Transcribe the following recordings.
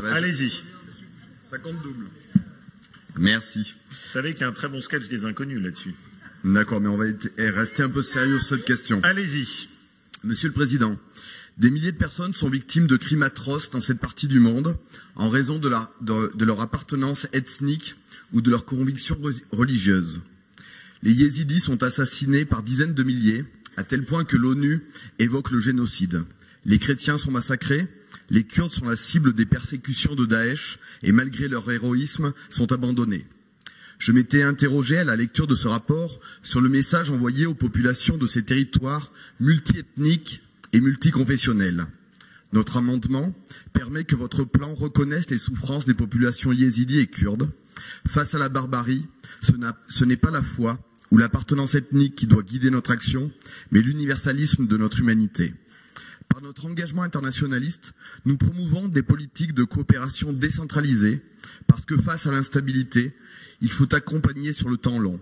Allez-y. Ça compte double. Merci. Vous savez qu'il y a un très bon sketch des Inconnus là-dessus. D'accord, mais on va rester un peu sérieux sur cette question. Allez-y. Monsieur le Président, des milliers de personnes sont victimes de crimes atroces dans cette partie du monde en raison de leur appartenance ethnique ou de leurs convictions religieuses. Les yézidis sont assassinés par dizaines de milliers, à tel point que l'ONU évoque le génocide. Les chrétiens sont massacrés, les Kurdes sont la cible des persécutions de Daesh et malgré leur héroïsme sont abandonnés. Je m'étais interrogé à la lecture de ce rapport sur le message envoyé aux populations de ces territoires multiethniques et multiconfessionnels. Notre amendement permet que votre plan reconnaisse les souffrances des populations yézidis et kurdes. Face à la barbarie, ce n'est pas la foi ou l'appartenance ethnique qui doit guider notre action, mais l'universalisme de notre humanité. Par notre engagement internationaliste, nous promouvons des politiques de coopération décentralisées parce que face à l'instabilité, il faut accompagner sur le temps long.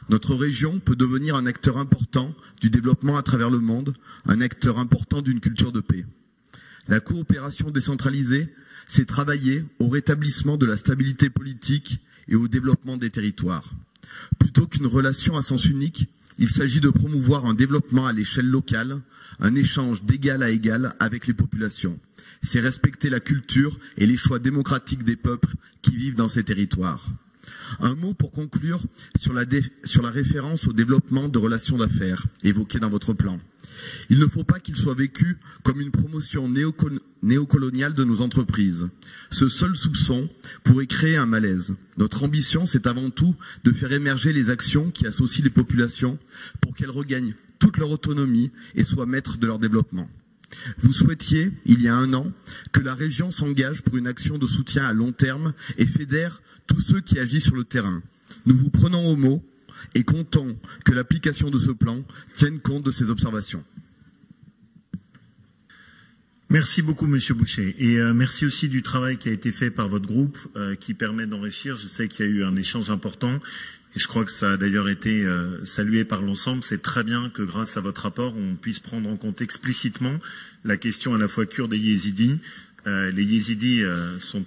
Notre région peut devenir un acteur important du développement à travers le monde, un acteur important d'une culture de paix. La coopération décentralisée, c'est travailler au rétablissement de la stabilité politique et au développement des territoires. Plutôt qu'une relation à sens unique, il s'agit de promouvoir un développement à l'échelle locale, un échange d'égal à égal avec les populations. C'est respecter la culture et les choix démocratiques des peuples qui vivent dans ces territoires. Un mot pour conclure sur la référence au développement de relations d'affaires évoquée dans votre plan. Il ne faut pas qu'il soit vécu comme une promotion néocoloniale de nos entreprises. Ce seul soupçon pourrait créer un malaise. Notre ambition, c'est avant tout de faire émerger les actions qui associent les populations pour qu'elles regagnent toute leur autonomie et soient maîtres de leur développement. Vous souhaitiez, il y a un an, que la région s'engage pour une action de soutien à long terme et fédère tous ceux qui agissent sur le terrain. Nous vous prenons au mot et comptons que l'application de ce plan tienne compte de ces observations. Merci beaucoup, Monsieur Boucher. Et merci aussi du travail qui a été fait par votre groupe qui permet d'enrichir. Je sais qu'il y a eu un échange important et je crois que ça a d'ailleurs été salué par l'ensemble. C'est très bien que grâce à votre rapport, on puisse prendre en compte explicitement la question à la fois kurde et yézidi. Les yézidis sont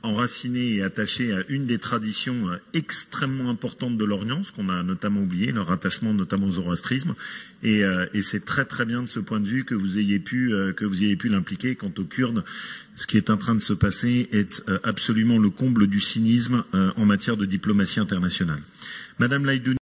enracinés et attachés à une des traditions extrêmement importantes de l'Orient, ce qu'on a notamment oublié, leur attachement notamment au zoroastrisme. Et c'est très très bien de ce point de vue que vous ayez pu l'impliquer. Quant aux Kurdes, ce qui est en train de se passer est absolument le comble du cynisme en matière de diplomatie internationale. Madame Laïdouni.